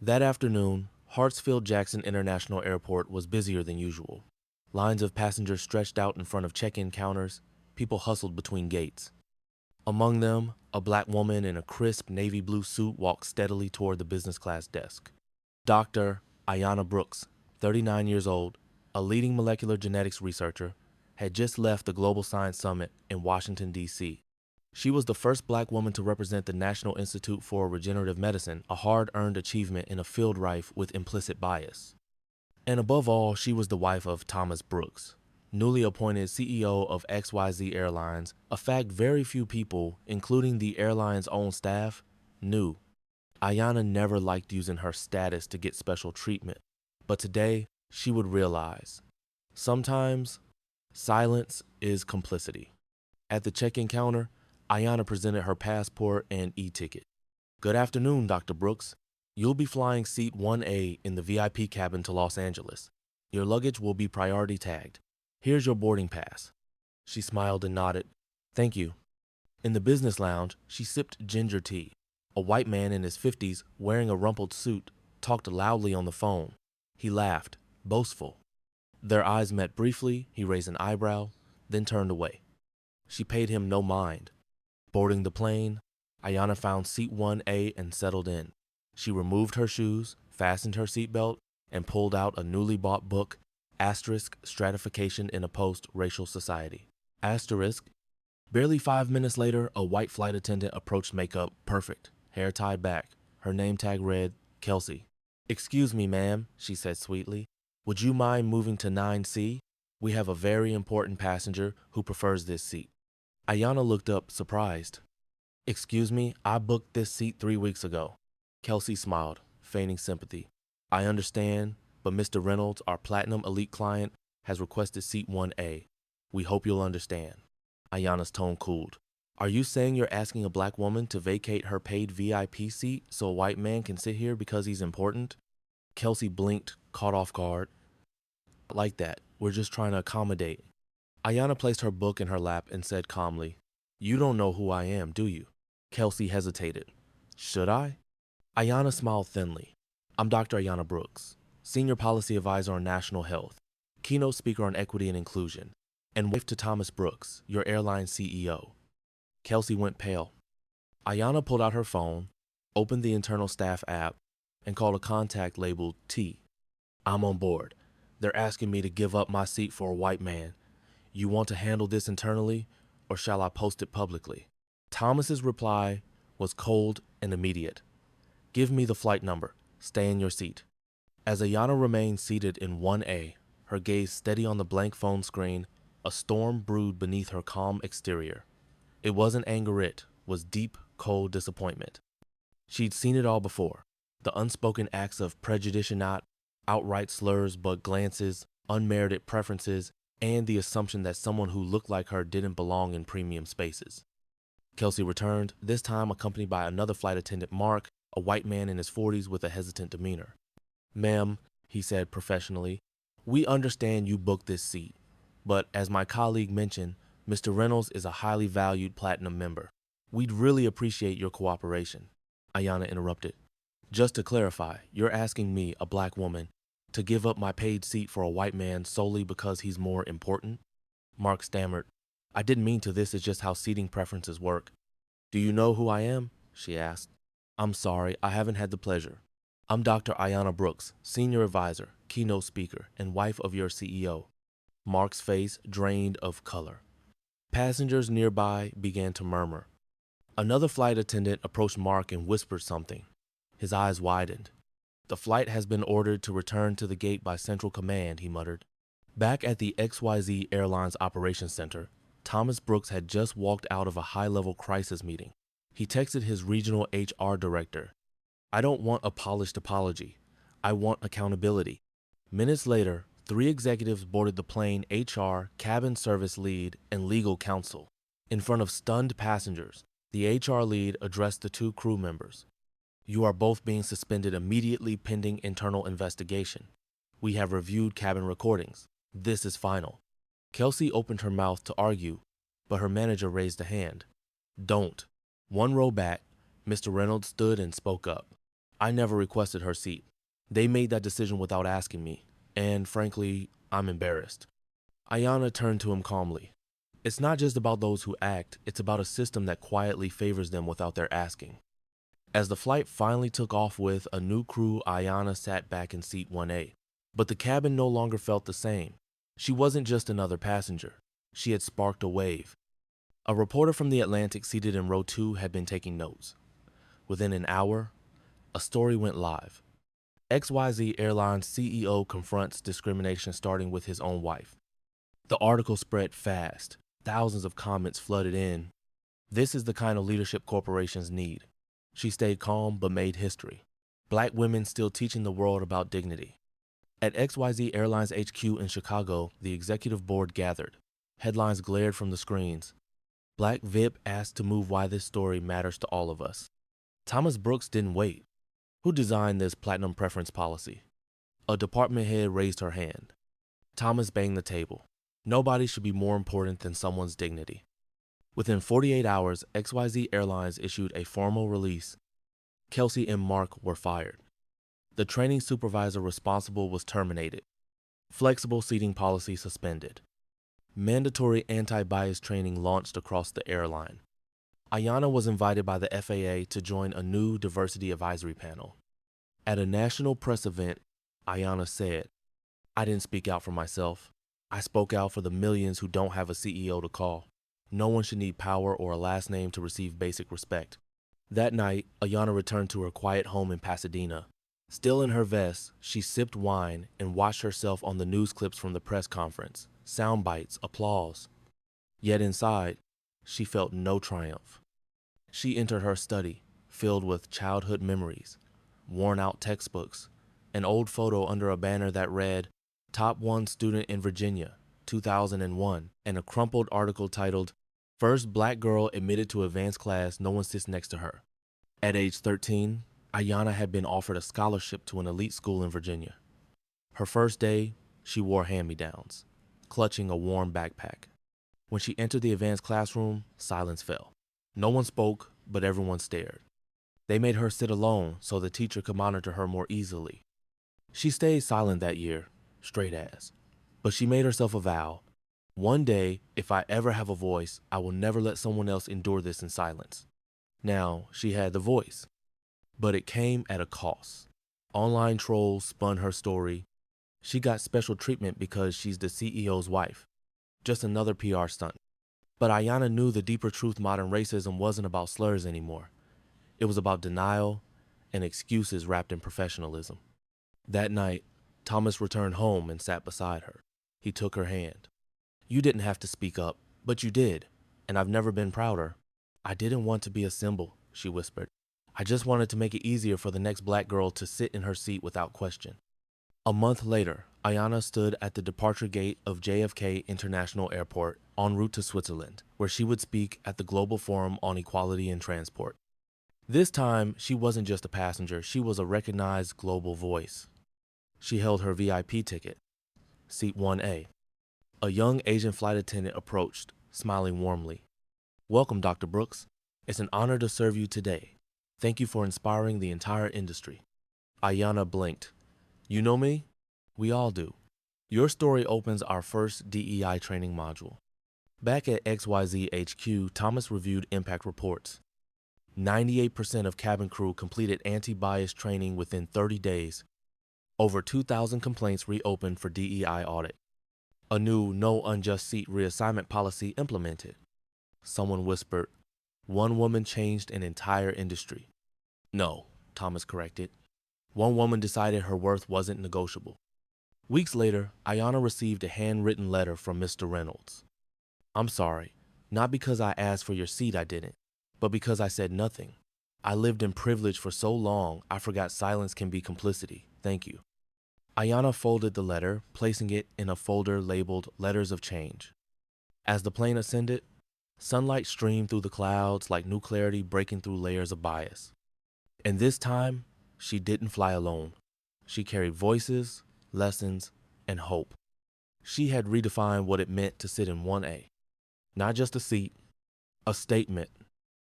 That afternoon, Hartsfield-Jackson International Airport was busier than usual. Lines of passengers stretched out in front of check-in counters. People hustled between gates. Among them, a black woman in a crisp navy blue suit walked steadily toward the business class desk. Dr. Ayanna Brooks, 39 years old, a leading molecular genetics researcher, had just left the Global Science Summit in Washington, D.C. She was the first black woman to represent the National Institute for Regenerative Medicine, a hard-earned achievement in a field rife with implicit bias. And above all, she was the wife of Thomas Brooks, newly appointed CEO of XYZ Airlines, a fact very few people, including the airline's own staff, knew. Ayanna never liked using her status to get special treatment, but today she would realize. Sometimes, silence is complicity. At the check-in counter, Ayanna presented her passport and e-ticket. Good afternoon, Dr. Brooks. You'll be flying seat 1A in the VIP cabin to Los Angeles. Your luggage will be priority tagged. Here's your boarding pass. She smiled and nodded. Thank you. In the business lounge, she sipped ginger tea. A white man in his 50s, wearing a rumpled suit, talked loudly on the phone. He laughed, boastful. Their eyes met briefly. He raised an eyebrow, then turned away. She paid him no mind. Boarding the plane, Ayanna found seat 1A and settled in. She removed her shoes, fastened her seatbelt, and pulled out a newly bought book, Asterisk Stratification in a Post-Racial Society. Asterisk. Barely 5 minutes later, a white flight attendant approached makeup perfect, hair tied back. Her name tag read, Kelsey. Excuse me, ma'am, she said sweetly. Would you mind moving to 9C? We have a very important passenger who prefers this seat. Ayanna looked up, surprised. Excuse me, I booked this seat 3 weeks ago. Kelsey smiled, feigning sympathy. I understand, but Mr. Reynolds, our Platinum Elite client, has requested seat 1A. We hope you'll understand. Ayanna's tone cooled. Are you saying you're asking a black woman to vacate her paid VIP seat so a white man can sit here because he's important? Kelsey blinked, caught off guard. Like that, we're just trying to accommodate. Ayanna placed her book in her lap and said calmly, You don't know who I am, do you? Kelsey hesitated. Should I? Ayanna smiled thinly. I'm Dr. Ayanna Brooks, Senior Policy Advisor on National Health, Keynote Speaker on Equity and Inclusion, and wife to Thomas Brooks, your airline CEO. Kelsey went pale. Ayanna pulled out her phone, opened the internal staff app, and called a contact labeled T. I'm on board. They're asking me to give up my seat for a white man. You want to handle this internally, or shall I post it publicly? Thomas's reply was cold and immediate. Give me the flight number. Stay in your seat. As Ayanna remained seated in 1A, her gaze steady on the blank phone screen, a storm brewed beneath her calm exterior. It wasn't anger, it was deep, cold disappointment. She'd seen it all before. The unspoken acts of prejudice, not outright slurs but glances, unmerited preferences, and the assumption that someone who looked like her didn't belong in premium spaces. Kelsey returned, this time accompanied by another flight attendant, Mark, a white man in his 40s with a hesitant demeanor. Ma'am, he said professionally, we understand you booked this seat, but as my colleague mentioned, Mr. Reynolds is a highly valued platinum member. We'd really appreciate your cooperation. Ayanna interrupted. Just to clarify, you're asking me, a black woman, to give up my paid seat for a white man solely because he's more important? Mark stammered. I didn't mean to. This is just how seating preferences work. Do you know who I am? She asked. I'm sorry, I haven't had the pleasure. I'm Dr. Ayanna Brooks, Senior Advisor, Keynote Speaker, and wife of your CEO. Mark's face drained of color. Passengers nearby began to murmur. Another flight attendant approached Mark and whispered something. His eyes widened. The flight has been ordered to return to the gate by Central Command, he muttered. Back at the XYZ Airlines Operations Center, Thomas Brooks had just walked out of a high-level crisis meeting. He texted his regional HR director. I don't want a polished apology. I want accountability. Minutes later, 3 executives boarded the plane HR, cabin service lead, and legal counsel. In front of stunned passengers, the HR lead addressed the 2 crew members. You are both being suspended immediately pending internal investigation. We have reviewed cabin recordings. This is final. Kelsey opened her mouth to argue, but her manager raised a hand. Don't. 1 row back, Mr. Reynolds stood and spoke up. I never requested her seat. They made that decision without asking me, and frankly, I'm embarrassed. Ayanna turned to him calmly. It's not just about those who act, it's about a system that quietly favors them without their asking. As the flight finally took off with a new crew, Ayanna sat back in seat 1A. But the cabin no longer felt the same. She wasn't just another passenger. She had sparked a wave. A reporter from The Atlantic seated in row 2 had been taking notes. Within an hour, a story went live. XYZ Airlines CEO confronts discrimination starting with his own wife. The article spread fast. Thousands of comments flooded in. This is the kind of leadership corporations need. She stayed calm but made history. Black women still teaching the world about dignity. At XYZ Airlines HQ in Chicago, the executive board gathered. Headlines glared from the screens. Black VIP asked to move why this story matters to all of us. Thomas Brooks didn't wait. Who designed this platinum preference policy? A department head raised her hand. Thomas banged the table. Nobody should be more important than someone's dignity. Within 48 hours, XYZ Airlines issued a formal release. Kelsey and Mark were fired. The training supervisor responsible was terminated. Flexible seating policy suspended. Mandatory anti-bias training launched across the airline. Ayanna was invited by the FAA to join a new diversity advisory panel. At a national press event, Ayanna said, "I didn't speak out for myself. I spoke out for the millions who don't have a CEO to call. No one should need power or a last name to receive basic respect." That night, Ayanna returned to her quiet home in Pasadena. Still in her vest, she sipped wine and watched herself on the news clips from the press conference, sound bites, applause. Yet inside, she felt no triumph. She entered her study, filled with childhood memories, worn-out textbooks, an old photo under a banner that read, "Top 1 Student in Virginia, 2001, and a crumpled article titled, "First Black Girl Admitted to Advanced Class, No One Sits Next to Her." At age 13, Ayanna had been offered a scholarship to an elite school in Virginia. Her first day, she wore hand-me-downs, clutching a warm backpack. When she entered the advanced classroom, silence fell. No one spoke, but everyone stared. They made her sit alone so the teacher could monitor her more easily. She stayed silent that year, straight as. But she made herself a vow. One day, if I ever have a voice, I will never let someone else endure this in silence. Now, she had the voice. But it came at a cost. Online trolls spun her story. She got special treatment because she's the CEO's wife. Just another PR stunt. But Ayanna knew the deeper truth: modern racism wasn't about slurs anymore. It was about denial and excuses wrapped in professionalism. That night, Thomas returned home and sat beside her. He took her hand. "You didn't have to speak up, but you did, and I've never been prouder." "I didn't want to be a symbol," she whispered. "I just wanted to make it easier for the next black girl to sit in her seat without question." A month later, Ayanna stood at the departure gate of JFK International Airport en route to Switzerland, where she would speak at the Global Forum on Equality in Transport. This time, she wasn't just a passenger, she was a recognized global voice. She held her VIP ticket, seat 1A. A young Asian flight attendant approached, smiling warmly. "Welcome, Dr. Brooks. It's an honor to serve you today. Thank you for inspiring the entire industry." Ayanna blinked. "You know me? We all do. Your story opens our first DEI training module." Back at XYZ HQ, Thomas reviewed impact reports. 98% of cabin crew completed anti-bias training within 30 days. Over 2,000 complaints reopened for DEI audit. A new no unjust seat reassignment policy implemented. Someone whispered, "One woman changed an entire industry." "No," Thomas corrected. "One woman decided her worth wasn't negotiable." Weeks later, Ayanna received a handwritten letter from Mr. Reynolds. "I'm sorry. Not because I asked for your seat, I didn't, but because I said nothing. I lived in privilege for so long, I forgot silence can be complicity. Thank you." Ayanna folded the letter, placing it in a folder labeled Letters of Change. As the plane ascended, sunlight streamed through the clouds like new clarity breaking through layers of bias. And this time, she didn't fly alone. She carried voices, lessons, and hope. She had redefined what it meant to sit in 1A. Not just a seat, a statement